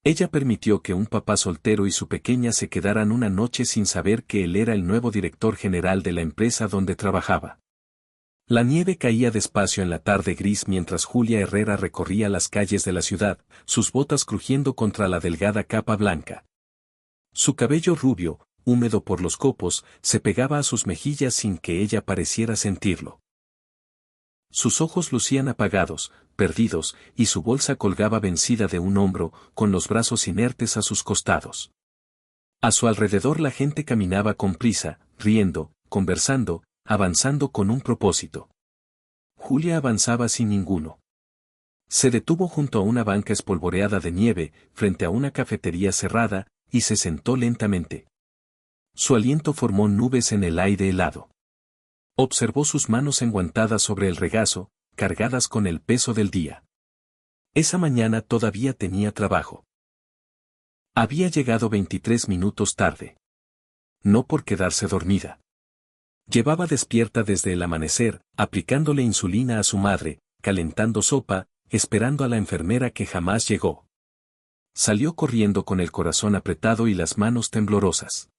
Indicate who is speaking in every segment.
Speaker 1: Ella permitió que un papá soltero y su pequeña se quedaran una noche sin saber que él era el nuevo director general de la empresa donde trabajaba. La nieve caía despacio en la tarde gris mientras Julia Herrera recorría las calles de la ciudad, sus botas crujiendo contra la delgada capa blanca. Su cabello rubio, húmedo por los copos, se pegaba a sus mejillas sin que ella pareciera sentirlo. Sus ojos lucían apagados, perdidos, y su bolsa colgaba vencida de un hombro, con los brazos inertes a sus costados. A su alrededor la gente caminaba con prisa, riendo, conversando, avanzando con un propósito. Julia avanzaba sin ninguno. Se detuvo junto a una banca espolvoreada de nieve, frente a una cafetería cerrada, y se sentó lentamente. Su aliento formó nubes en el aire helado. Observó sus manos enguantadas sobre el regazo, cargadas con el peso del día. Esa mañana todavía tenía trabajo. Había llegado 23 minutos tarde. No por quedarse dormida. Llevaba despierta desde el amanecer, aplicándole insulina a su madre, calentando sopa, esperando a la enfermera que jamás llegó. Salió corriendo con el corazón apretado y las manos temblorosas.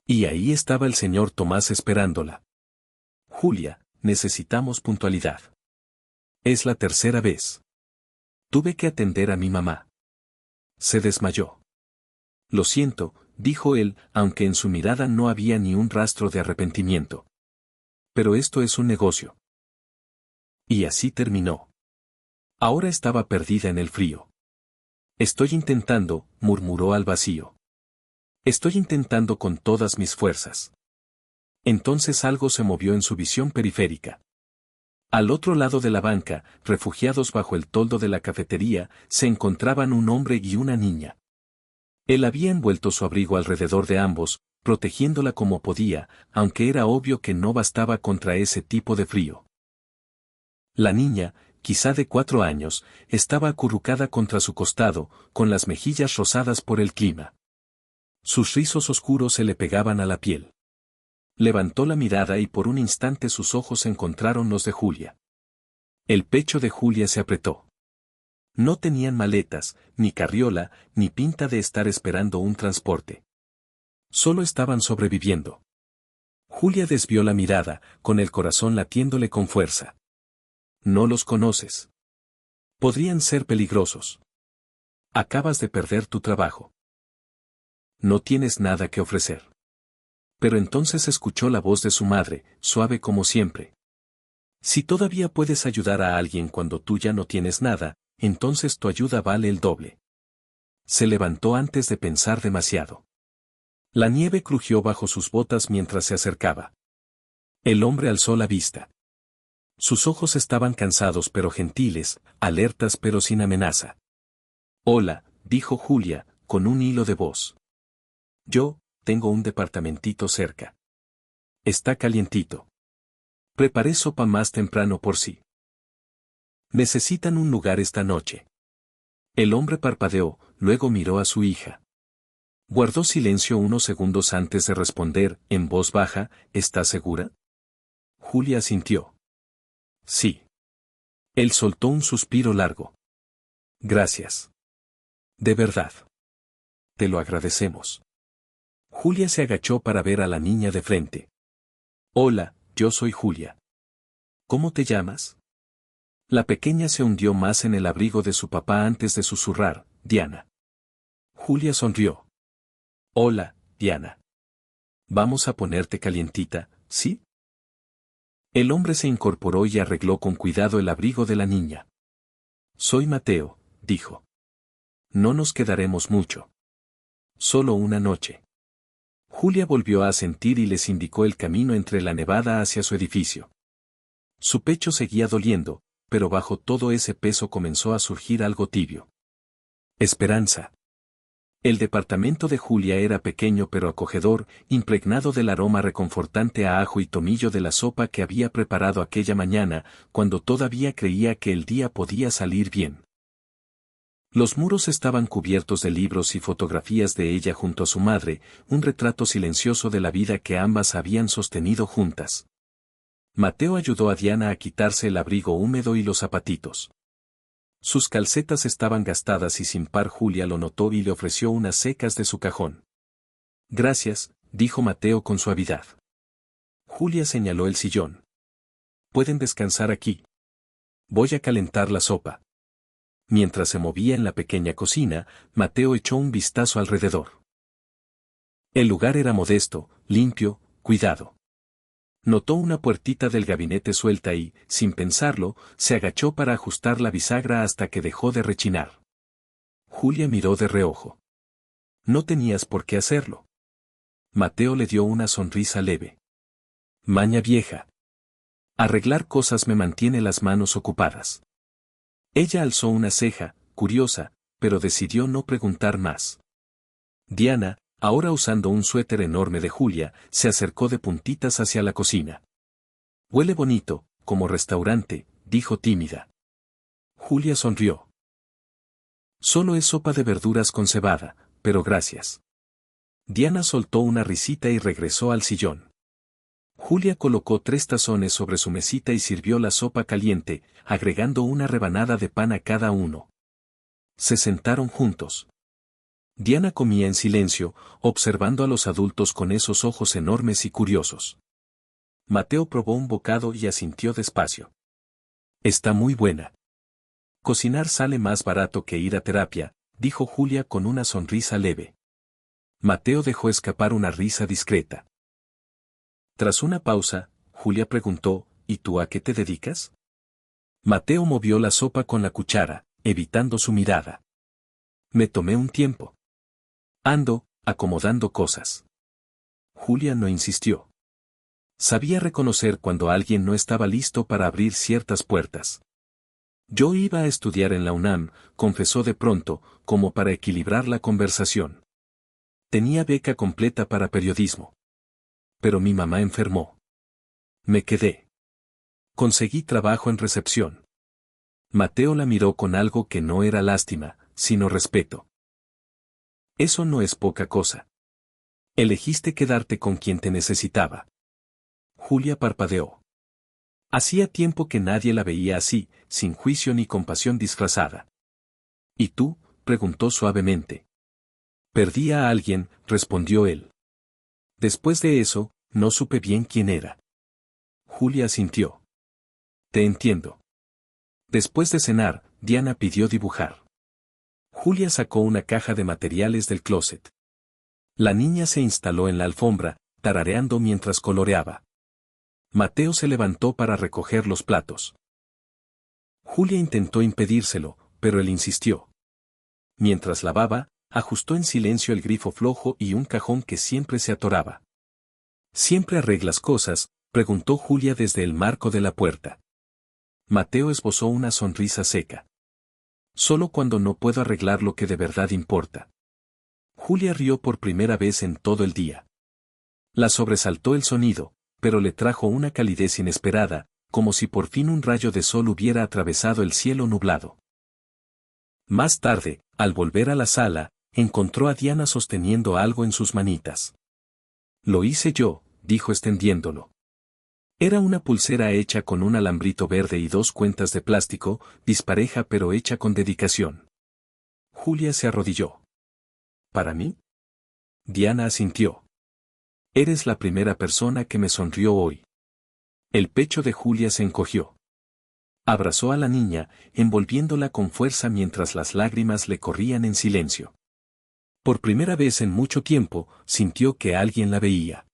Speaker 1: Y ahí estaba el señor Tomás esperándola. Julia, necesitamos puntualidad. Es la tercera vez. Tuve que atender a mi mamá. Se desmayó. Lo siento, dijo él, aunque en su mirada no había ni un rastro de arrepentimiento. Pero esto es un negocio. Y así terminó. Ahora estaba perdida en el frío. Estoy intentando, murmuró al vacío. Estoy intentando con todas mis fuerzas. Entonces algo se movió en su visión periférica. Al otro lado de la banca, refugiados bajo el toldo de la cafetería, se encontraban un hombre y una niña. Él había envuelto su abrigo alrededor de ambos, protegiéndola como podía, aunque era obvio que no bastaba contra ese tipo de frío. La niña, quizá de 4 años, estaba acurrucada contra su costado, con las mejillas rosadas por el clima. Sus rizos oscuros se le pegaban a la piel. Levantó la mirada y por un instante sus ojos encontraron los de Julia. El pecho de Julia se apretó. No tenían maletas, ni carriola, ni pinta de estar esperando un transporte. Solo estaban sobreviviendo. Julia desvió la mirada, con el corazón latiéndole con fuerza. No los conoces. Podrían ser peligrosos. Acabas de perder tu trabajo. No tienes nada que ofrecer. Pero entonces escuchó la voz de su madre, suave como siempre. Si todavía puedes ayudar a alguien cuando tú ya no tienes nada, entonces tu ayuda vale el doble. Se levantó antes de pensar demasiado. La nieve crujió bajo sus botas mientras se acercaba. El hombre alzó la vista. Sus ojos estaban cansados pero gentiles, alertas pero sin amenaza. Hola, dijo Julia, con un hilo de voz. Yo, tengo un departamentito cerca. Está calientito. Preparé sopa más temprano por sí. Necesitan un lugar esta noche. El hombre parpadeó, luego miró a su hija. Guardó silencio unos segundos antes de responder, en voz baja, ¿estás segura? Julia asintió. Sí. Él soltó un suspiro largo. Gracias. De verdad. Te lo agradecemos. Julia se agachó para ver a la niña de frente. Hola, yo soy Julia. ¿Cómo te llamas? La pequeña se hundió más en el abrigo de su papá antes de susurrar, Diana. Julia sonrió. Hola, Diana. Vamos a ponerte calientita, ¿sí? El hombre se incorporó y arregló con cuidado el abrigo de la niña. Soy Mateo, dijo. No nos quedaremos mucho. Solo una noche. Julia volvió a asentir y les indicó el camino entre la nevada hacia su edificio. Su pecho seguía doliendo, pero bajo todo ese peso comenzó a surgir algo tibio. Esperanza. El departamento de Julia era pequeño pero acogedor, impregnado del aroma reconfortante a ajo y tomillo de la sopa que había preparado aquella mañana, cuando todavía creía que el día podía salir bien. Los muros estaban cubiertos de libros y fotografías de ella junto a su madre, un retrato silencioso de la vida que ambas habían sostenido juntas. Mateo ayudó a Diana a quitarse el abrigo húmedo y los zapatitos. Sus calcetas estaban gastadas y sin par. Julia lo notó y le ofreció unas secas de su cajón. Gracias, dijo Mateo con suavidad. Julia señaló el sillón. Pueden descansar aquí. Voy a calentar la sopa. Mientras se movía en la pequeña cocina, Mateo echó un vistazo alrededor. El lugar era modesto, limpio, cuidado. Notó una puertita del gabinete suelta y, sin pensarlo, se agachó para ajustar la bisagra hasta que dejó de rechinar. Julia miró de reojo. No tenías por qué hacerlo. Mateo le dio una sonrisa leve. Maña vieja. Arreglar cosas me mantiene las manos ocupadas. Ella alzó una ceja, curiosa, pero decidió no preguntar más. Diana, ahora usando un suéter enorme de Julia, se acercó de puntitas hacia la cocina. Huele bonito, como restaurante, dijo tímida. Julia sonrió. Solo es sopa de verduras con cebada, pero gracias. Diana soltó una risita y regresó al sillón. Julia colocó 3 tazones sobre su mesita y sirvió la sopa caliente, agregando una rebanada de pan a cada uno. Se sentaron juntos. Diana comía en silencio, observando a los adultos con esos ojos enormes y curiosos. Mateo probó un bocado y asintió despacio. Está muy buena. Cocinar sale más barato que ir a terapia, dijo Julia con una sonrisa leve. Mateo dejó escapar una risa discreta. Tras una pausa, Julia preguntó, ¿y tú a qué te dedicas? Mateo movió la sopa con la cuchara, evitando su mirada. Me tomé un tiempo. Ando, acomodando cosas. Julia no insistió. Sabía reconocer cuando alguien no estaba listo para abrir ciertas puertas. Yo iba a estudiar en la UNAM, confesó de pronto, como para equilibrar la conversación. Tenía beca completa para periodismo. Pero mi mamá enfermó. Me quedé. Conseguí trabajo en recepción. Mateo la miró con algo que no era lástima, sino respeto. Eso no es poca cosa. Elegiste quedarte con quien te necesitaba. Julia parpadeó. Hacía tiempo que nadie la veía así, sin juicio ni compasión disfrazada. ¿Y tú? Preguntó suavemente. Perdí a alguien, respondió él. Después de eso, no supe bien quién era. Julia asintió. Te entiendo. Después de cenar, Diana pidió dibujar. Julia sacó una caja de materiales del closet. La niña se instaló en la alfombra, tarareando mientras coloreaba. Mateo se levantó para recoger los platos. Julia intentó impedírselo, pero él insistió. Mientras lavaba, ajustó en silencio el grifo flojo y un cajón que siempre se atoraba. ¿Siempre arreglas cosas?, preguntó Julia desde el marco de la puerta. Mateo esbozó una sonrisa seca. Solo cuando no puedo arreglar lo que de verdad importa. Julia rió por primera vez en todo el día. La sobresaltó el sonido, pero le trajo una calidez inesperada, como si por fin un rayo de sol hubiera atravesado el cielo nublado. Más tarde, al volver a la sala, encontró a Diana sosteniendo algo en sus manitas. Lo hice yo, dijo extendiéndolo. Era una pulsera hecha con un alambrito verde y 2 cuentas de plástico, dispareja pero hecha con dedicación. Julia se arrodilló. ¿Para mí? Diana asintió. Eres la primera persona que me sonrió hoy. El pecho de Julia se encogió. Abrazó a la niña, envolviéndola con fuerza mientras las lágrimas le corrían en silencio. Por primera vez en mucho tiempo, sintió que alguien la veía.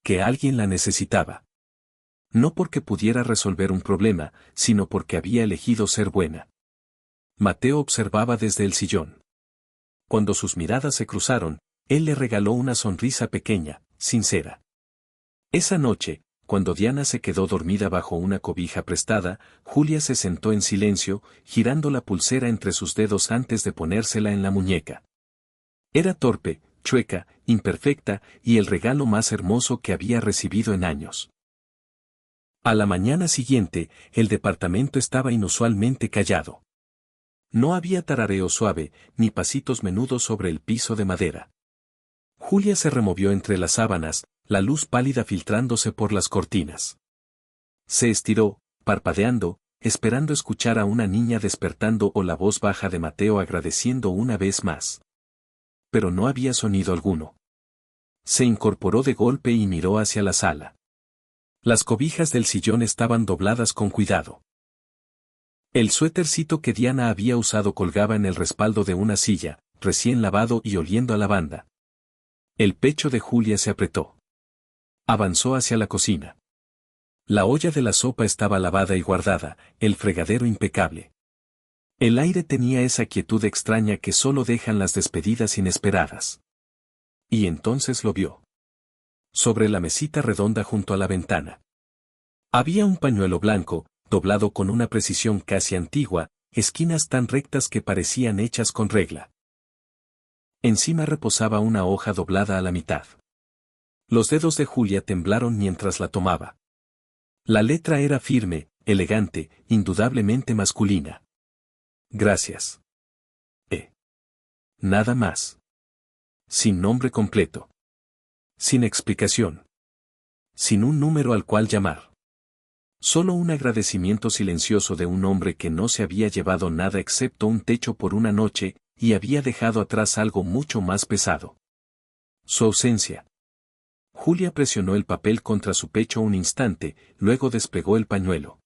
Speaker 1: Que alguien la necesitaba. No porque pudiera resolver un problema, sino porque había elegido ser buena. Mateo observaba desde el sillón. Cuando sus miradas se cruzaron, él le regaló una sonrisa pequeña, sincera. Esa noche, cuando Diana se quedó dormida bajo una cobija prestada, Julia se sentó en silencio, girando la pulsera entre sus dedos antes de ponérsela en la muñeca. Era torpe, chueca, imperfecta, y el regalo más hermoso que había recibido en años. A la mañana siguiente, el departamento estaba inusualmente callado. No había tarareo suave, ni pasitos menudos sobre el piso de madera. Julia se removió entre las sábanas, la luz pálida filtrándose por las cortinas. Se estiró, parpadeando, esperando escuchar a una niña despertando o la voz baja de Mateo agradeciendo una vez más. Pero no había sonido alguno. Se incorporó de golpe y miró hacia la sala. Las cobijas del sillón estaban dobladas con cuidado. El suétercito que Diana había usado colgaba en el respaldo de una silla, recién lavado y oliendo a lavanda. El pecho de Julia se apretó. Avanzó hacia la cocina. La olla de la sopa estaba lavada y guardada, el fregadero impecable. El aire tenía esa quietud extraña que solo dejan las despedidas inesperadas. Y entonces lo vio. Sobre la mesita redonda junto a la ventana. Había un pañuelo blanco, doblado con una precisión casi antigua, esquinas tan rectas que parecían hechas con regla. Encima reposaba una hoja doblada a la mitad. Los dedos de Julia temblaron mientras la tomaba. La letra era firme, elegante, indudablemente masculina. Gracias. Nada más. Sin nombre completo. Sin explicación. Sin un número al cual llamar. Solo un agradecimiento silencioso de un hombre que no se había llevado nada excepto un techo por una noche, y había dejado atrás algo mucho más pesado. Su ausencia. Julia presionó el papel contra su pecho un instante, luego despegó el pañuelo.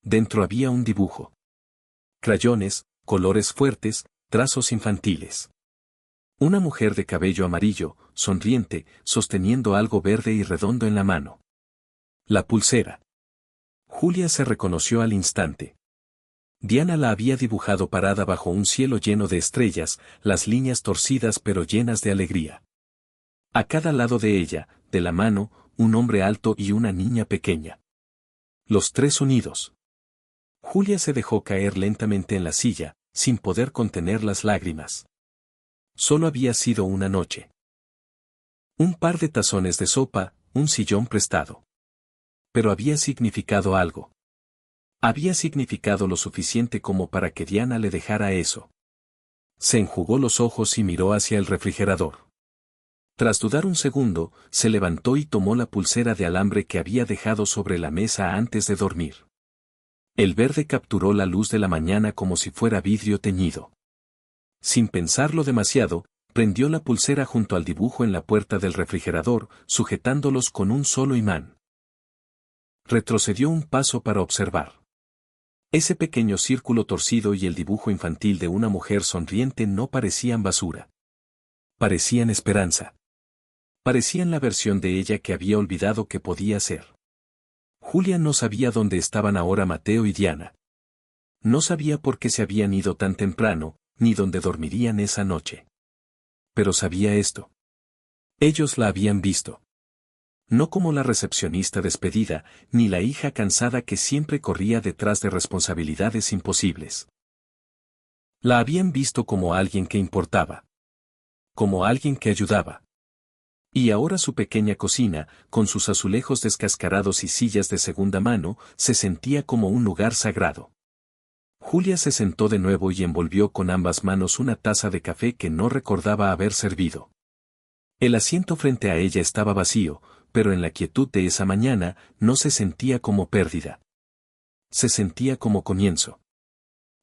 Speaker 1: Dentro había un dibujo. Crayones, colores fuertes, trazos infantiles. Una mujer de cabello amarillo, sonriente, sosteniendo algo verde y redondo en la mano. La pulsera. Julia se reconoció al instante. Diana la había dibujado parada bajo un cielo lleno de estrellas, las líneas torcidas pero llenas de alegría. A cada lado de ella, de la mano, un hombre alto y una niña pequeña. Los tres unidos. Julia se dejó caer lentamente en la silla, sin poder contener las lágrimas. Solo había sido una noche. Un par de tazones de sopa, un sillón prestado. Pero había significado algo. Había significado lo suficiente como para que Diana le dejara eso. Se enjugó los ojos y miró hacia el refrigerador. Tras dudar un segundo, se levantó y tomó la pulsera de alambre que había dejado sobre la mesa antes de dormir. El verde capturó la luz de la mañana como si fuera vidrio teñido. Sin pensarlo demasiado, prendió la pulsera junto al dibujo en la puerta del refrigerador, sujetándolos con un solo imán. Retrocedió un paso para observar. Ese pequeño círculo torcido y el dibujo infantil de una mujer sonriente no parecían basura. Parecían esperanza. Parecían la versión de ella que había olvidado que podía ser. Julia no sabía dónde estaban ahora Mateo y Diana. No sabía por qué se habían ido tan temprano, ni dónde dormirían esa noche. Pero sabía esto. Ellos la habían visto. No como la recepcionista despedida, ni la hija cansada que siempre corría detrás de responsabilidades imposibles. La habían visto como alguien que importaba. Como alguien que ayudaba. Y ahora su pequeña cocina, con sus azulejos descascarados y sillas de segunda mano, se sentía como un lugar sagrado. Julia se sentó de nuevo y envolvió con ambas manos una taza de café que no recordaba haber servido. El asiento frente a ella estaba vacío, pero en la quietud de esa mañana no se sentía como pérdida. Se sentía como comienzo.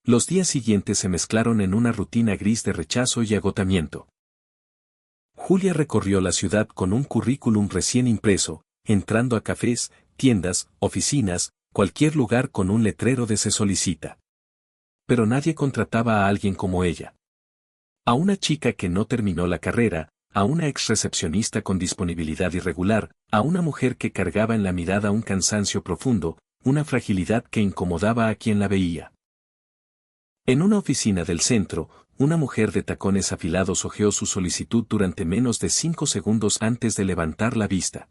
Speaker 1: Los días siguientes se mezclaron en una rutina gris de rechazo y agotamiento. Julia recorrió la ciudad con un currículum recién impreso, entrando a cafés, tiendas, oficinas, cualquier lugar con un letrero de se solicita. Pero nadie contrataba a alguien como ella. A una chica que no terminó la carrera, a una ex recepcionista con disponibilidad irregular, a una mujer que cargaba en la mirada un cansancio profundo, una fragilidad que incomodaba a quien la veía. En una oficina del centro, una mujer de tacones afilados hojeó su solicitud durante menos de 5 segundos antes de levantar la vista.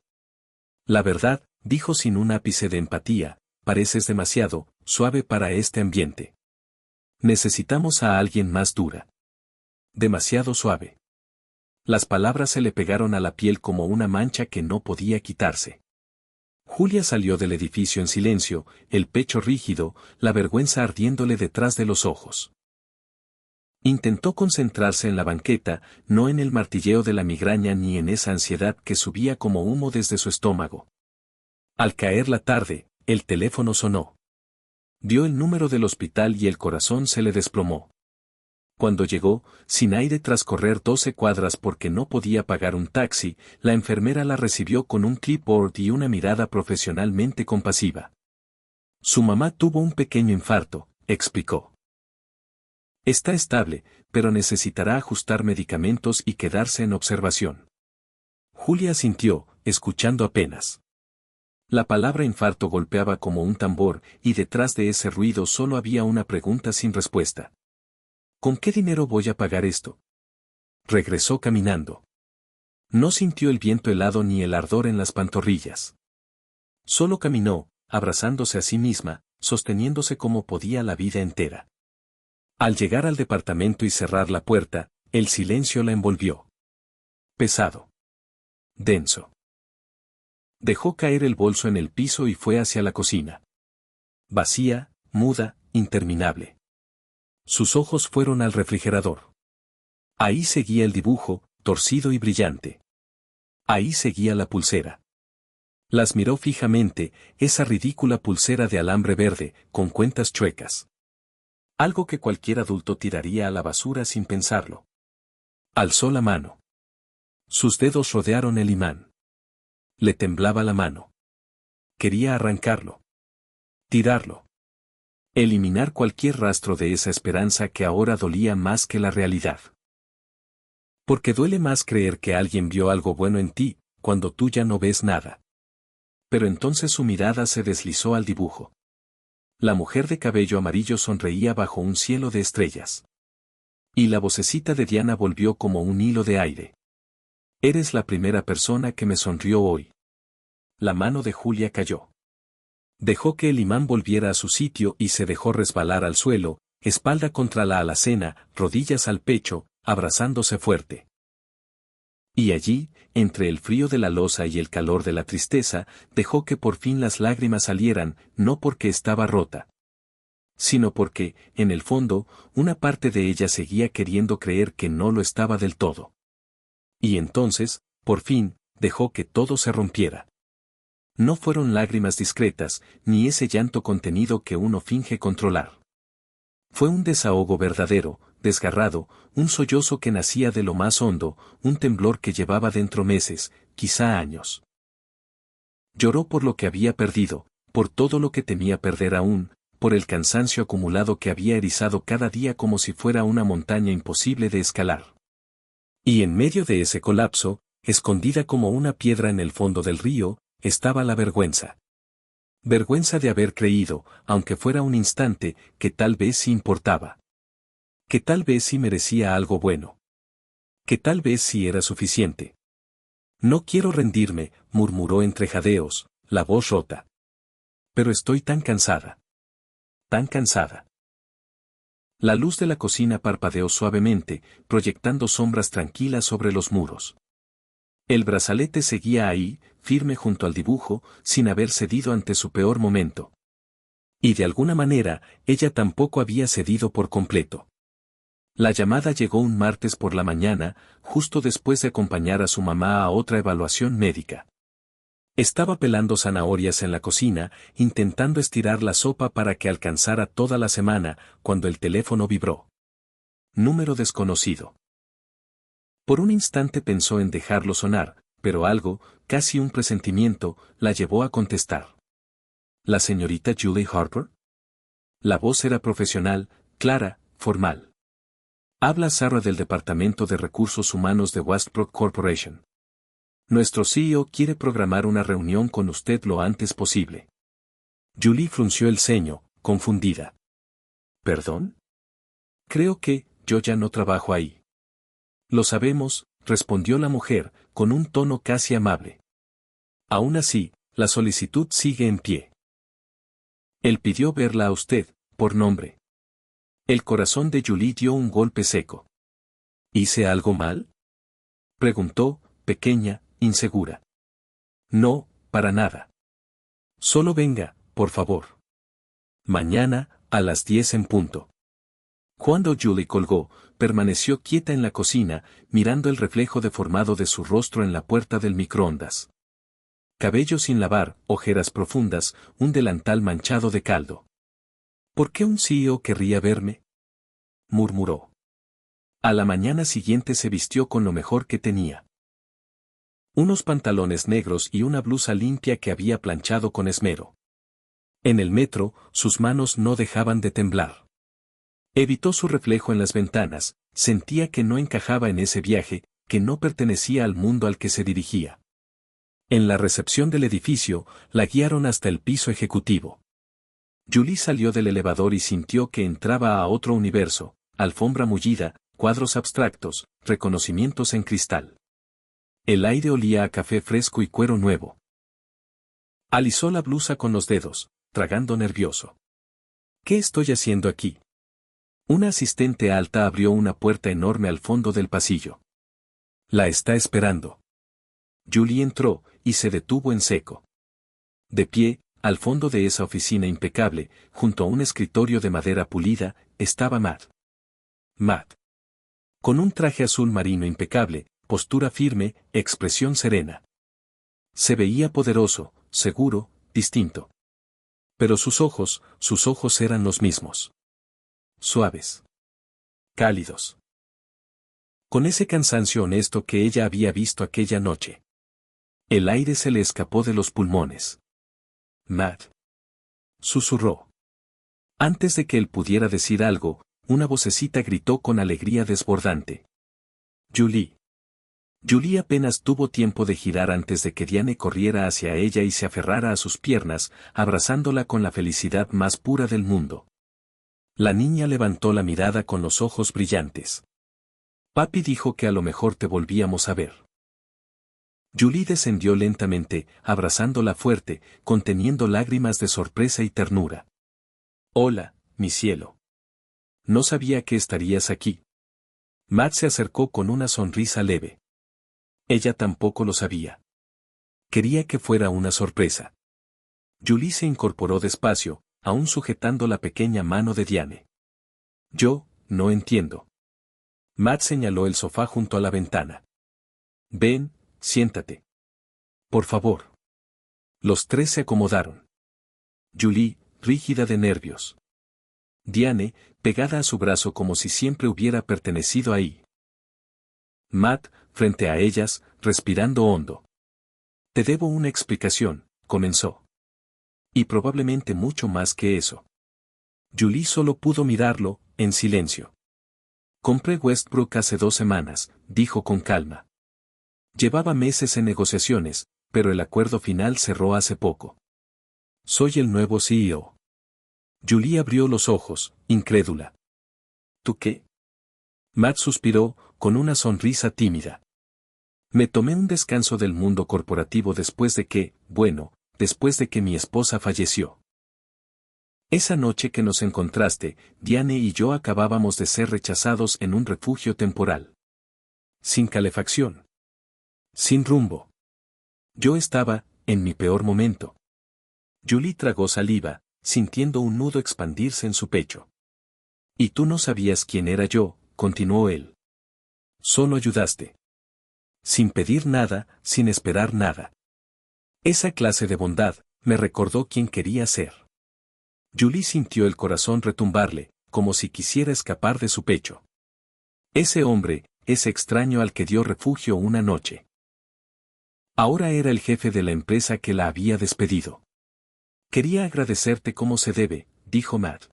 Speaker 1: La verdad, dijo sin un ápice de empatía, pareces demasiado suave para este ambiente. Necesitamos a alguien más dura. Demasiado suave. Las palabras se le pegaron a la piel como una mancha que no podía quitarse. Julia salió del edificio en silencio, el pecho rígido, la vergüenza ardiéndole detrás de los ojos. Intentó concentrarse en la banqueta, no en el martilleo de la migraña ni en esa ansiedad que subía como humo desde su estómago. Al caer la tarde, el teléfono sonó. Dio el número del hospital y el corazón se le desplomó. Cuando llegó, sin aire tras correr 12 cuadras porque no podía pagar un taxi, la enfermera la recibió con un clipboard y una mirada profesionalmente compasiva. Su mamá tuvo un pequeño infarto, explicó. Está estable, pero necesitará ajustar medicamentos y quedarse en observación. Julia asintió, escuchando apenas. La palabra infarto golpeaba como un tambor, y detrás de ese ruido solo había una pregunta sin respuesta. ¿Con qué dinero voy a pagar esto? Regresó caminando. No sintió el viento helado ni el ardor en las pantorrillas. Solo caminó, abrazándose a sí misma, sosteniéndose como podía la vida entera. Al llegar al departamento y cerrar la puerta, el silencio la envolvió. Pesado. Denso. Dejó caer el bolso en el piso y fue hacia la cocina. Vacía, muda, interminable. Sus ojos fueron al refrigerador. Ahí seguía el dibujo, torcido y brillante. Ahí seguía la pulsera. Las miró fijamente, esa ridícula pulsera de alambre verde, con cuentas chuecas. Algo que cualquier adulto tiraría a la basura sin pensarlo. Alzó la mano. Sus dedos rodearon el imán. Le temblaba la mano. Quería arrancarlo. Tirarlo. Eliminar cualquier rastro de esa esperanza que ahora dolía más que la realidad. Porque duele más creer que alguien vio algo bueno en ti, cuando tú ya no ves nada. Pero entonces su mirada se deslizó al dibujo. La mujer de cabello amarillo sonreía bajo un cielo de estrellas. Y la vocecita de Diana volvió como un hilo de aire. Eres la primera persona que me sonrió hoy. La mano de Julia cayó. Dejó que el imán volviera a su sitio y se dejó resbalar al suelo, espalda contra la alacena, rodillas al pecho, abrazándose fuerte. Y allí, entre el frío de la loza y el calor de la tristeza, dejó que por fin las lágrimas salieran, no porque estaba rota, sino porque, en el fondo, una parte de ella seguía queriendo creer que no lo estaba del todo. Y entonces, por fin, dejó que todo se rompiera. No fueron lágrimas discretas, ni ese llanto contenido que uno finge controlar. Fue un desahogo verdadero, desgarrado, un sollozo que nacía de lo más hondo, un temblor que llevaba dentro meses, quizá años. Lloró por lo que había perdido, por todo lo que temía perder aún, por el cansancio acumulado que había erizado cada día como si fuera una montaña imposible de escalar. Y en medio de ese colapso, escondida como una piedra en el fondo del río, estaba la vergüenza. Vergüenza de haber creído, aunque fuera un instante, que tal vez sí importaba. Que tal vez sí merecía algo bueno. Que tal vez sí era suficiente. No quiero rendirme, murmuró entre jadeos, la voz rota. Pero estoy tan cansada. Tan cansada. La luz de la cocina parpadeó suavemente, proyectando sombras tranquilas sobre los muros. El brazalete seguía ahí, firme junto al dibujo, sin haber cedido ante su peor momento. Y de alguna manera, ella tampoco había cedido por completo. La llamada llegó un martes por la mañana, justo después de acompañar a su mamá a otra evaluación médica. Estaba pelando zanahorias en la cocina, intentando estirar la sopa para que alcanzara toda la semana, cuando el teléfono vibró. Número desconocido. Por un instante pensó en dejarlo sonar, pero algo, casi un presentimiento, la llevó a contestar. ¿La señorita Julie Harper? La voz era profesional, clara, formal. Habla Sarah del Departamento de Recursos Humanos de Westbrook Corporation. Nuestro CEO quiere programar una reunión con usted lo antes posible. Julie frunció el ceño, confundida. ¿Perdón? Creo que, yo ya no trabajo ahí. Lo sabemos, respondió la mujer, con un tono casi amable. Aún así, la solicitud sigue en pie. Él pidió verla a usted, por nombre. El corazón de Julie dio un golpe seco. ¿Hice algo mal? Preguntó, pequeña, insegura. No, para nada. Solo venga, por favor. Mañana, a las 10 en punto. Cuando Julie colgó, permaneció quieta en la cocina, mirando el reflejo deformado de su rostro en la puerta del microondas. Cabello sin lavar, ojeras profundas, un delantal manchado de caldo. ¿Por qué un CEO querría verme?, murmuró. A la mañana siguiente se vistió con lo mejor que tenía. Unos pantalones negros y una blusa limpia que había planchado con esmero. En el metro, sus manos no dejaban de temblar. Evitó su reflejo en las ventanas, sentía que no encajaba en ese viaje, que no pertenecía al mundo al que se dirigía. En la recepción del edificio, la guiaron hasta el piso ejecutivo. Julie salió del elevador y sintió que entraba a otro universo, alfombra mullida, cuadros abstractos, reconocimientos en cristal. El aire olía a café fresco y cuero nuevo. Alisó la blusa con los dedos, tragando nervioso. ¿Qué estoy haciendo aquí? Una asistente alta abrió una puerta enorme al fondo del pasillo. La está esperando. Julie entró, y se detuvo en seco. De pie, al fondo de esa oficina impecable, junto a un escritorio de madera pulida, estaba Matt. Matt. Con un traje azul marino impecable, postura firme, expresión serena. Se veía poderoso, seguro, distinto. Pero sus ojos eran los mismos. Suaves. Cálidos. Con ese cansancio honesto que ella había visto aquella noche. El aire se le escapó de los pulmones. Matt. Susurró. Antes de que él pudiera decir algo, una vocecita gritó con alegría desbordante. Julie. Julie apenas tuvo tiempo de girar antes de que Diane corriera hacia ella y se aferrara a sus piernas, abrazándola con la felicidad más pura del mundo. La niña levantó la mirada con los ojos brillantes. Papi dijo que a lo mejor te volvíamos a ver. Julie descendió lentamente, abrazándola fuerte, conteniendo lágrimas de sorpresa y ternura. Hola, mi cielo. No sabía que estarías aquí. Matt se acercó con una sonrisa leve. Ella tampoco lo sabía. Quería que fuera una sorpresa. Julie se incorporó despacio, aún sujetando la pequeña mano de Diane. Yo, no entiendo. Matt señaló el sofá junto a la ventana. Ven, siéntate. Por favor. Los tres se acomodaron. Julie, rígida de nervios. Diane, pegada a su brazo como si siempre hubiera pertenecido ahí. Matt, frente a ellas, respirando hondo. Te debo una explicación, comenzó. Y probablemente mucho más que eso. Julie solo pudo mirarlo, en silencio. Compré Westbrook hace 2 semanas, dijo con calma. Llevaba meses en negociaciones, pero el acuerdo final cerró hace poco. Soy el nuevo CEO. Julie abrió los ojos, incrédula. ¿Tú qué? Matt suspiró, con una sonrisa tímida. Me tomé un descanso del mundo corporativo después de que mi esposa falleció. Esa noche que nos encontraste, Diane y yo acabábamos de ser rechazados en un refugio temporal. Sin calefacción. Sin rumbo. Yo estaba, en mi peor momento. Julie tragó saliva, sintiendo un nudo expandirse en su pecho. Y tú no sabías quién era yo, continuó él. Solo ayudaste. Sin pedir nada, sin esperar nada. Esa clase de bondad, me recordó quién quería ser. Julie sintió el corazón retumbarle, como si quisiera escapar de su pecho. Ese hombre, ese extraño al que dio refugio una noche. Ahora era el jefe de la empresa que la había despedido. Quería agradecerte como se debe, dijo Matt.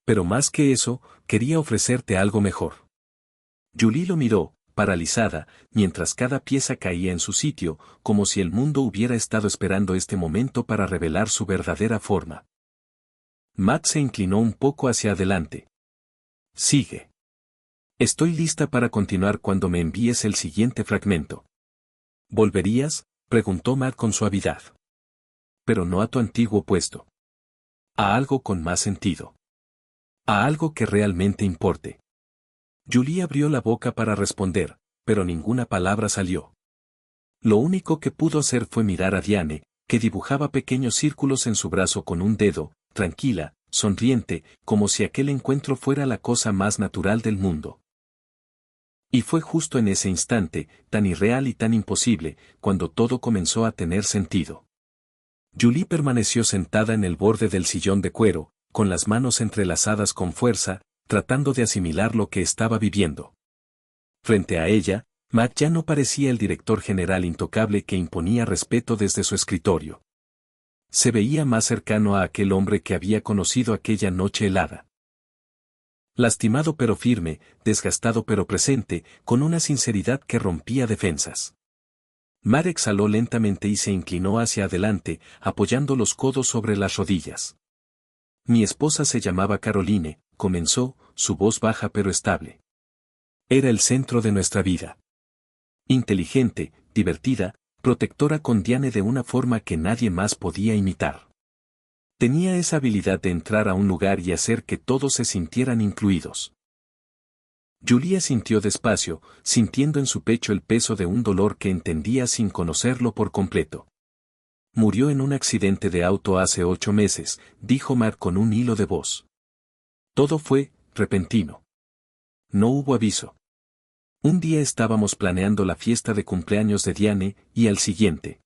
Speaker 1: Pero más que eso, quería ofrecerte algo mejor. Julie lo miró, paralizada, mientras cada pieza caía en su sitio, como si el mundo hubiera estado esperando este momento para revelar su verdadera forma. Matt se inclinó un poco hacia adelante. Sigue. Estoy lista para continuar cuando me envíes el siguiente fragmento. ¿Volverías?, preguntó Matt con suavidad. Pero no a tu antiguo puesto. A algo con más sentido. A algo que realmente importe. Julie abrió la boca para responder, pero ninguna palabra salió. Lo único que pudo hacer fue mirar a Diane, que dibujaba pequeños círculos en su brazo con un dedo, tranquila, sonriente, como si aquel encuentro fuera la cosa más natural del mundo. Y fue justo en ese instante, tan irreal y tan imposible, cuando todo comenzó a tener sentido. Julie permaneció sentada en el borde del sillón de cuero, con las manos entrelazadas con fuerza, tratando de asimilar lo que estaba viviendo. Frente a ella, Matt ya no parecía el director general intocable que imponía respeto desde su escritorio. Se veía más cercano a aquel hombre que había conocido aquella noche helada. Lastimado pero firme, desgastado pero presente, con una sinceridad que rompía defensas. Matt exhaló lentamente y se inclinó hacia adelante, apoyando los codos sobre las rodillas. Mi esposa se llamaba Caroline, comenzó, su voz baja pero estable. Era el centro de nuestra vida. Inteligente, divertida, protectora con Diane de una forma que nadie más podía imitar. Tenía esa habilidad de entrar a un lugar y hacer que todos se sintieran incluidos. Julia sintió despacio, sintiendo en su pecho el peso de un dolor que entendía sin conocerlo por completo. Murió en un accidente de auto hace 8 meses, dijo Matt con un hilo de voz. Todo fue repentino. No hubo aviso. Un día estábamos planeando la fiesta de cumpleaños de Diane, y al siguiente.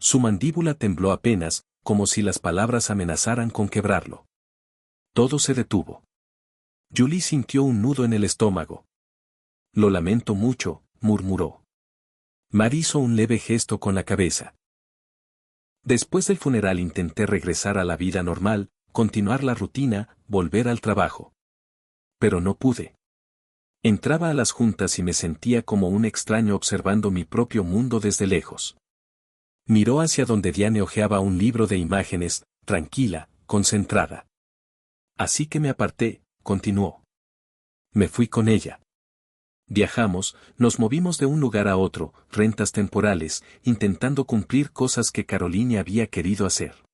Speaker 1: Su mandíbula tembló apenas, como si las palabras amenazaran con quebrarlo. Todo se detuvo. Julie sintió un nudo en el estómago. Lo lamento mucho, murmuró. Matt hizo un leve gesto con la cabeza. Después del funeral intenté regresar a la vida normal, continuar la rutina, volver al trabajo. Pero no pude. Entraba a las juntas y me sentía como un extraño observando mi propio mundo desde lejos. Miró hacia donde Diane hojeaba un libro de imágenes, tranquila, concentrada. Así que me aparté, continuó. Me fui con ella. Viajamos, nos movimos de un lugar a otro, rentas temporales, intentando cumplir cosas que Caroline había querido hacer.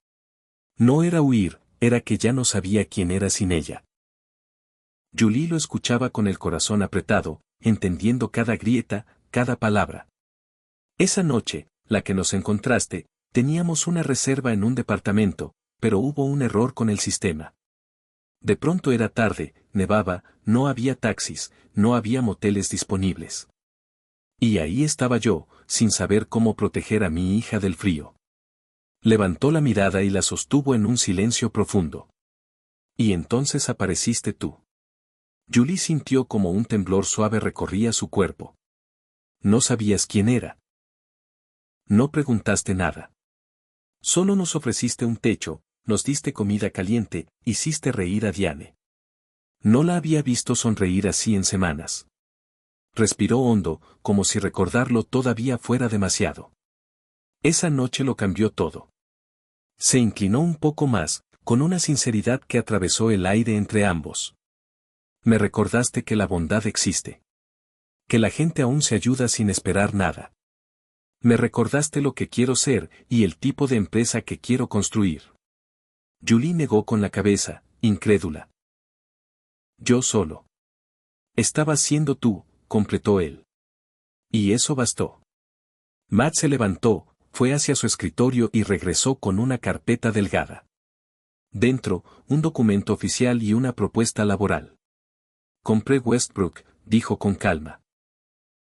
Speaker 1: No era huir, era que ya no sabía quién era sin ella. Julie lo escuchaba con el corazón apretado, entendiendo cada grieta, cada palabra. Esa noche, la que nos encontraste, teníamos una reserva en un departamento, pero hubo un error con el sistema. De pronto era tarde, nevaba, no había taxis, no había moteles disponibles. Y ahí estaba yo, sin saber cómo proteger a mi hija del frío. Levantó la mirada y la sostuvo en un silencio profundo. Y entonces apareciste tú. Julie sintió como un temblor suave recorría su cuerpo. No sabías quién era. No preguntaste nada. Solo nos ofreciste un techo, nos diste comida caliente, hiciste reír a Diane. No la había visto sonreír así en semanas. Respiró hondo, como si recordarlo todavía fuera demasiado. Esa noche lo cambió todo. Se inclinó un poco más, con una sinceridad que atravesó el aire entre ambos. Me recordaste que la bondad existe. Que la gente aún se ayuda sin esperar nada. Me recordaste lo que quiero ser y el tipo de empresa que quiero construir. Julie negó con la cabeza, incrédula. Yo solo. Estabas siendo tú, completó él. Y eso bastó. Matt se levantó, fue hacia su escritorio y regresó con una carpeta delgada. Dentro, un documento oficial y una propuesta laboral. Compré Westbrook, dijo con calma.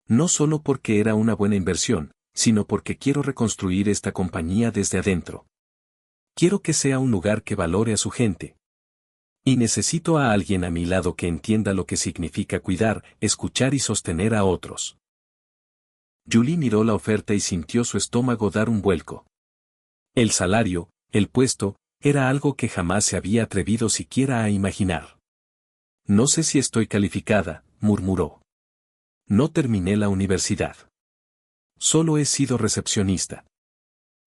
Speaker 1: No solo porque era una buena inversión, sino porque quiero reconstruir esta compañía desde adentro. Quiero que sea un lugar que valore a su gente. Y necesito a alguien a mi lado que entienda lo que significa cuidar, escuchar y sostener a otros. Julie miró la oferta y sintió su estómago dar un vuelco. El salario, el puesto, era algo que jamás se había atrevido siquiera a imaginar. No sé si estoy calificada, murmuró. No terminé la universidad. Solo he sido recepcionista.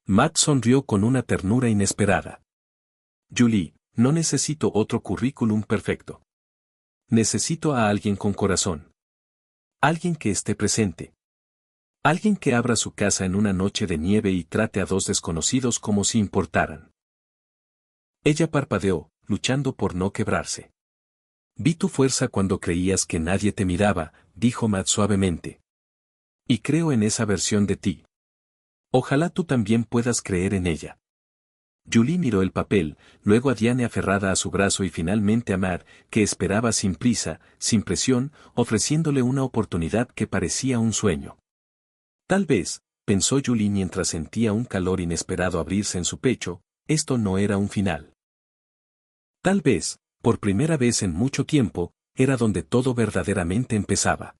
Speaker 1: Matt sonrió con una ternura inesperada. Julie, no necesito otro currículum perfecto. Necesito a alguien con corazón. Alguien que esté presente. Alguien que abra su casa en una noche de nieve y trate a 2 desconocidos como si importaran. Ella parpadeó, luchando por no quebrarse. Vi tu fuerza cuando creías que nadie te miraba, dijo Matt suavemente. Y creo en esa versión de ti. Ojalá tú también puedas creer en ella. Julie miró el papel, luego a Diane aferrada a su brazo y finalmente a Matt, que esperaba sin prisa, sin presión, ofreciéndole una oportunidad que parecía un sueño. Tal vez, pensó Julie mientras sentía un calor inesperado abrirse en su pecho, esto no era un final. Tal vez, por primera vez en mucho tiempo, era donde todo verdaderamente empezaba.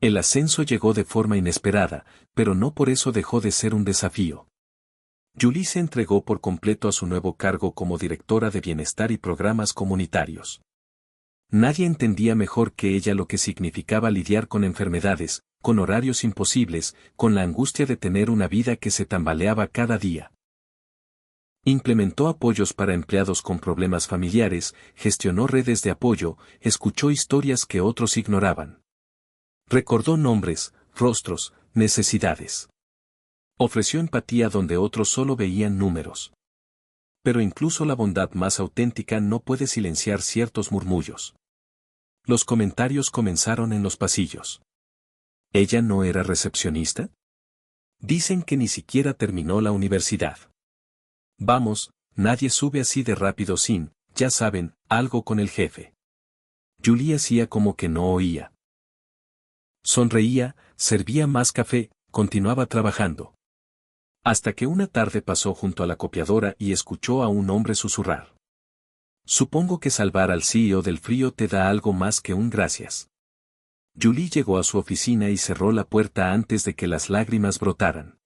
Speaker 1: El ascenso llegó de forma inesperada, pero no por eso dejó de ser un desafío. Julie se entregó por completo a su nuevo cargo como directora de bienestar y programas comunitarios. Nadie entendía mejor que ella lo que significaba lidiar con enfermedades, con horarios imposibles, con la angustia de tener una vida que se tambaleaba cada día. Implementó apoyos para empleados con problemas familiares, gestionó redes de apoyo, escuchó historias que otros ignoraban. Recordó nombres, rostros, necesidades. Ofreció empatía donde otros solo veían números. Pero incluso la bondad más auténtica no puede silenciar ciertos murmullos. Los comentarios comenzaron en los pasillos. ¿Ella no era recepcionista? Dicen que ni siquiera terminó la universidad. Vamos, nadie sube así de rápido sin, ya saben, algo con el jefe. Julie hacía como que no oía. Sonreía, servía más café, continuaba trabajando. Hasta que una tarde pasó junto a la copiadora y escuchó a un hombre susurrar. Supongo que salvar al CEO del frío te da algo más que un gracias. Julie llegó a su oficina y cerró la puerta antes de que las lágrimas brotaran.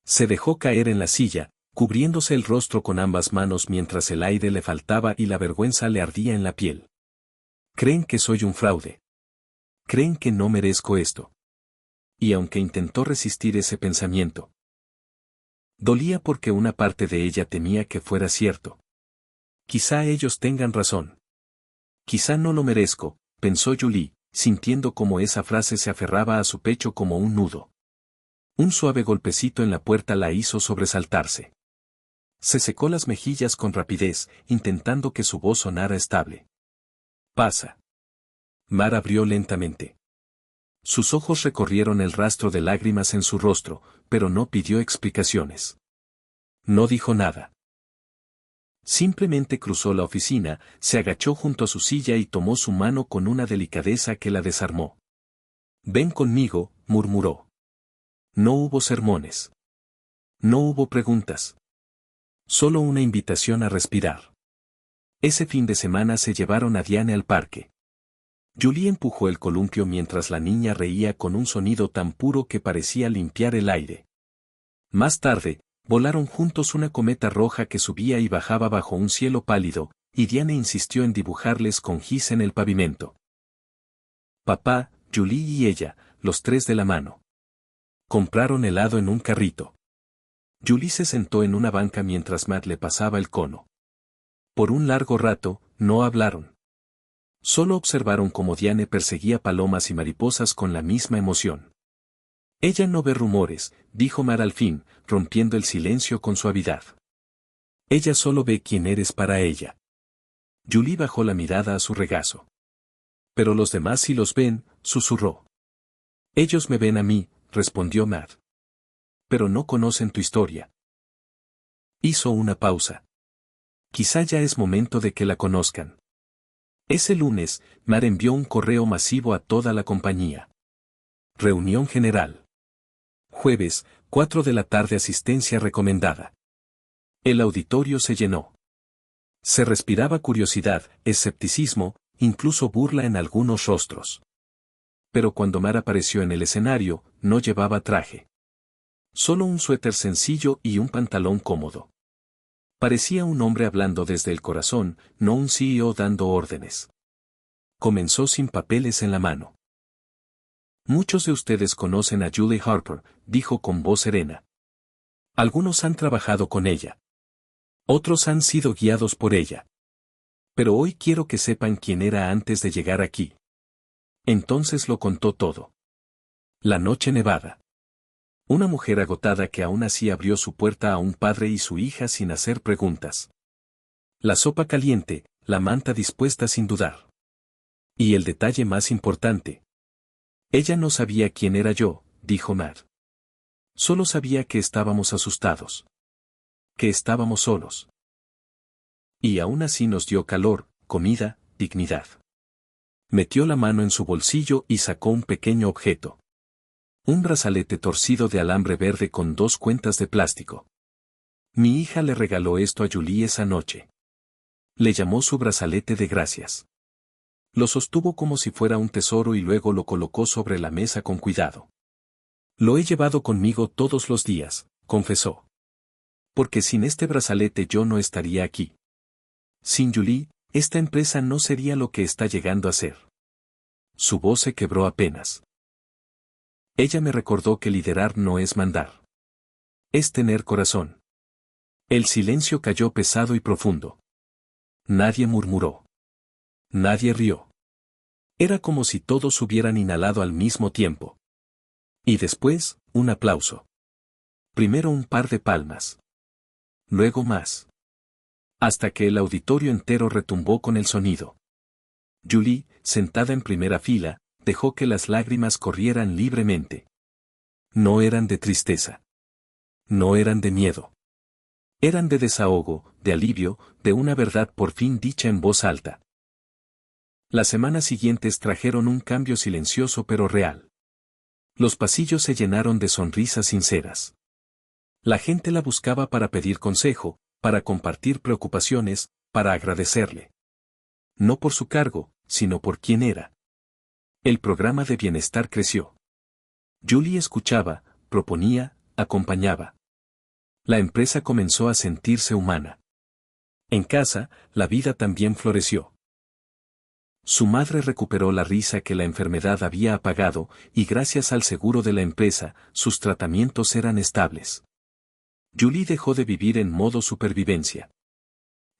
Speaker 1: Se dejó caer en la silla, cubriéndose el rostro con ambas manos mientras el aire le faltaba y la vergüenza le ardía en la piel. Creen que soy un fraude. Creen que no merezco esto. Y aunque intentó resistir ese pensamiento, dolía porque una parte de ella temía que fuera cierto. Quizá ellos tengan razón. Quizá no lo merezco, pensó Julie, sintiendo como esa frase se aferraba a su pecho como un nudo. Un suave golpecito en la puerta la hizo sobresaltarse. Se secó las mejillas con rapidez, intentando que su voz sonara estable. Pasa. Mar abrió lentamente. Sus ojos recorrieron el rastro de lágrimas en su rostro, pero no pidió explicaciones. No dijo nada. Simplemente cruzó la oficina, se agachó junto a su silla y tomó su mano con una delicadeza que la desarmó. Ven conmigo, murmuró. No hubo sermones. No hubo preguntas. Solo una invitación a respirar. Ese fin de semana se llevaron a Diane al parque. Julie empujó el columpio mientras la niña reía con un sonido tan puro que parecía limpiar el aire. Más tarde, volaron juntos una cometa roja que subía y bajaba bajo un cielo pálido, y Diane insistió en dibujarles con gis en el pavimento. Papá, Julie y ella, los tres de la mano. Compraron helado en un carrito. Julie se sentó en una banca mientras Matt le pasaba el cono. Por un largo rato, no hablaron. Solo observaron cómo Diane perseguía palomas y mariposas con la misma emoción. Ella no ve rumores, dijo Mar al fin, rompiendo el silencio con suavidad. Ella solo ve quién eres para ella. Julie bajó la mirada a su regazo. Pero los demás sí los ven, susurró. Ellos me ven a mí, respondió Matt. Pero no conocen tu historia. Hizo una pausa. Quizá ya es momento de que la conozcan. Ese lunes, Mar envió un correo masivo a toda la compañía. Reunión general. Jueves, 4 de la tarde, asistencia recomendada. El auditorio se llenó. Se respiraba curiosidad, escepticismo, incluso burla en algunos rostros. Pero cuando Mar apareció en el escenario, no llevaba traje. Solo un suéter sencillo y un pantalón cómodo. Parecía un hombre hablando desde el corazón, no un CEO dando órdenes. Comenzó sin papeles en la mano. Muchos de ustedes conocen a Julie Harper, dijo con voz serena. Algunos han trabajado con ella. Otros han sido guiados por ella. Pero hoy quiero que sepan quién era antes de llegar aquí. Entonces lo contó todo. La noche nevada. Una mujer agotada que aún así abrió su puerta a un padre y su hija sin hacer preguntas. La sopa caliente, la manta dispuesta sin dudar. Y el detalle más importante. Ella no sabía quién era yo, dijo Matt. Solo sabía que estábamos asustados. Que estábamos solos. Y aún así nos dio calor, comida, dignidad. Metió la mano en su bolsillo y sacó un pequeño objeto. Un brazalete torcido de alambre verde con 2 cuentas de plástico. Mi hija le regaló esto a Julie esa noche. Le llamó su brazalete de gracias. Lo sostuvo como si fuera un tesoro y luego lo colocó sobre la mesa con cuidado. Lo he llevado conmigo todos los días, confesó. Porque sin este brazalete yo no estaría aquí. Sin Julie, esta empresa no sería lo que está llegando a ser. Su voz se quebró apenas. Ella me recordó que liderar no es mandar. Es tener corazón. El silencio cayó pesado y profundo. Nadie murmuró. Nadie rió. Era como si todos hubieran inhalado al mismo tiempo. Y después, un aplauso. Primero un par de palmas. Luego más. Hasta que el auditorio entero retumbó con el sonido. Julie, sentada en primera fila, dejó que las lágrimas corrieran libremente. No eran de tristeza. No eran de miedo. Eran de desahogo, de alivio, de una verdad por fin dicha en voz alta. Las semanas siguientes trajeron un cambio silencioso pero real. Los pasillos se llenaron de sonrisas sinceras. La gente la buscaba para pedir consejo, para compartir preocupaciones, para agradecerle. No por su cargo, sino por quién era. El programa de bienestar creció. Julie escuchaba, proponía, acompañaba. La empresa comenzó a sentirse humana. En casa, la vida también floreció. Su madre recuperó la risa que la enfermedad había apagado, y gracias al seguro de la empresa, sus tratamientos eran estables. Julie dejó de vivir en modo supervivencia.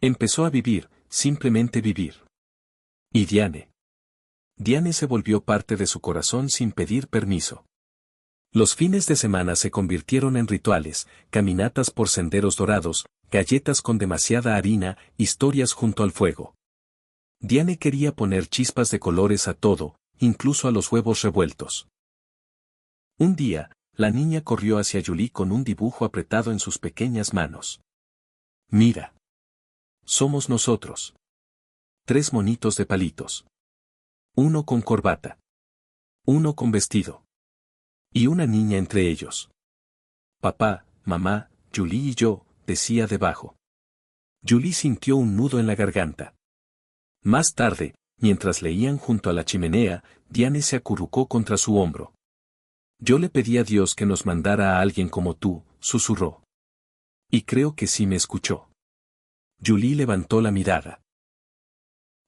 Speaker 1: Empezó a vivir, simplemente vivir. Y Diane. Diane se volvió parte de su corazón sin pedir permiso. Los fines de semana se convirtieron en rituales, caminatas por senderos dorados, galletas con demasiada harina, historias junto al fuego. Diane quería poner chispas de colores a todo, incluso a los huevos revueltos. Un día, la niña corrió hacia Julie con un dibujo apretado en sus pequeñas manos. Mira. Somos nosotros. 3 monitos de palitos. Uno con corbata. Uno con vestido. Y una niña entre ellos. Papá, mamá, Julie y yo, decía debajo. Julie sintió un nudo en la garganta. Más tarde, mientras leían junto a la chimenea, Diane se acurrucó contra su hombro. Yo le pedí a Dios que nos mandara a alguien como tú, susurró. Y creo que sí me escuchó. Julie levantó la mirada.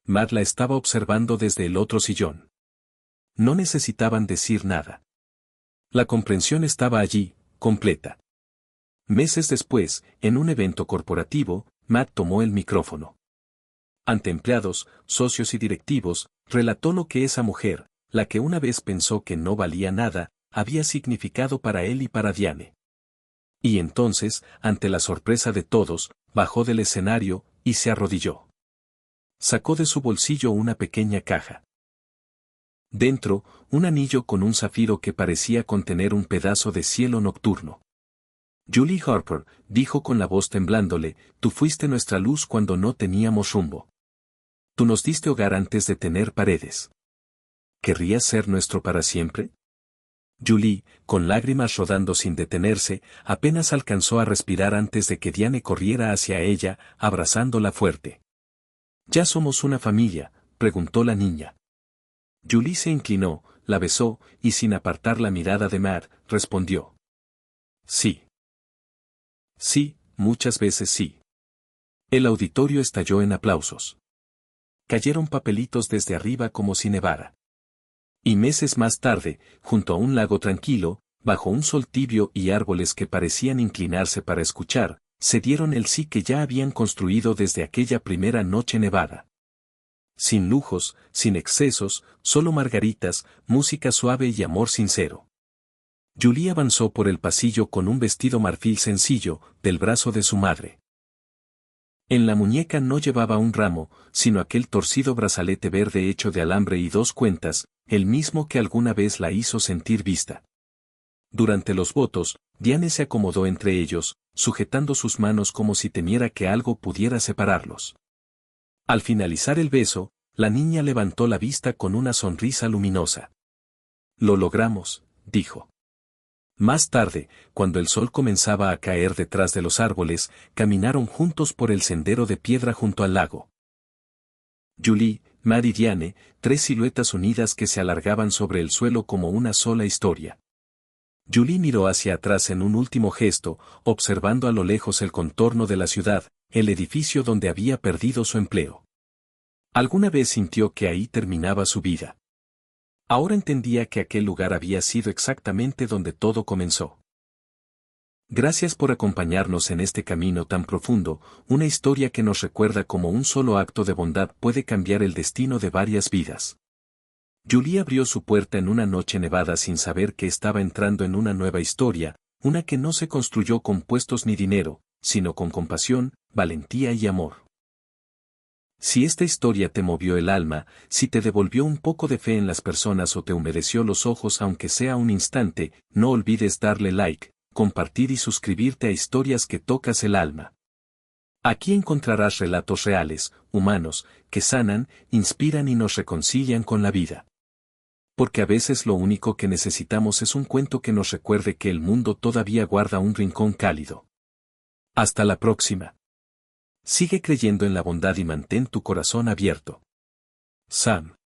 Speaker 1: Matt la estaba observando desde el otro sillón. No necesitaban decir nada. La comprensión estaba allí, completa. Meses después, en un evento corporativo, Matt tomó el micrófono. Ante empleados, socios y directivos, relató lo que esa mujer, la que una vez pensó que no valía nada, había significado para él y para Diane. Y entonces, ante la sorpresa de todos, bajó del escenario y se arrodilló. Sacó de su bolsillo una pequeña caja. Dentro, un anillo con un zafiro que parecía contener un pedazo de cielo nocturno. Julie Harper, dijo con la voz temblándole, tú fuiste nuestra luz cuando no teníamos rumbo. Tú nos diste hogar antes de tener paredes. ¿Querrías ser nuestro para siempre? Julie, con lágrimas rodando sin detenerse, apenas alcanzó a respirar antes de que Diane corriera hacia ella, abrazándola fuerte. ¿Ya somos una familia?, preguntó la niña. Julie se inclinó, la besó, y sin apartar la mirada de Matt, respondió. Sí. Sí, muchas veces sí. El auditorio estalló en aplausos. Cayeron papelitos desde arriba como si nevara. Y meses más tarde, junto a un lago tranquilo, bajo un sol tibio y árboles que parecían inclinarse para escuchar, se dieron el sí que ya habían construido desde aquella primera noche nevada. Sin lujos, sin excesos, solo margaritas, música suave y amor sincero. Julie avanzó por el pasillo con un vestido marfil sencillo, del brazo de su madre. En la muñeca no llevaba un ramo, sino aquel torcido brazalete verde hecho de alambre y 2 cuentas, el mismo que alguna vez la hizo sentir vista. Durante los votos, Diane se acomodó entre ellos, sujetando sus manos como si temiera que algo pudiera separarlos. Al finalizar el beso, la niña levantó la vista con una sonrisa luminosa. Lo logramos, dijo. Más tarde, cuando el sol comenzaba a caer detrás de los árboles, caminaron juntos por el sendero de piedra junto al lago. Julie, Mar y Diane, tres siluetas unidas que se alargaban sobre el suelo como una sola historia. Julie miró hacia atrás en un último gesto, observando a lo lejos el contorno de la ciudad, el edificio donde había perdido su empleo. Alguna vez sintió que ahí terminaba su vida. Ahora entendía que aquel lugar había sido exactamente donde todo comenzó. Gracias por acompañarnos en este camino tan profundo, una historia que nos recuerda cómo un solo acto de bondad puede cambiar el destino de varias vidas. Julie abrió su puerta en una noche nevada sin saber que estaba entrando en una nueva historia, una que no se construyó con puestos ni dinero, sino con compasión, valentía y amor. Si esta historia te movió el alma, si te devolvió un poco de fe en las personas o te humedeció los ojos aunque sea un instante, no olvides darle like, compartir y suscribirte a Historias que Tocas el Alma. Aquí encontrarás relatos reales, humanos, que sanan, inspiran y nos reconcilian con la vida. Porque a veces lo único que necesitamos es un cuento que nos recuerde que el mundo todavía guarda un rincón cálido. Hasta la próxima. Sigue creyendo en la bondad y mantén tu corazón abierto. Sam.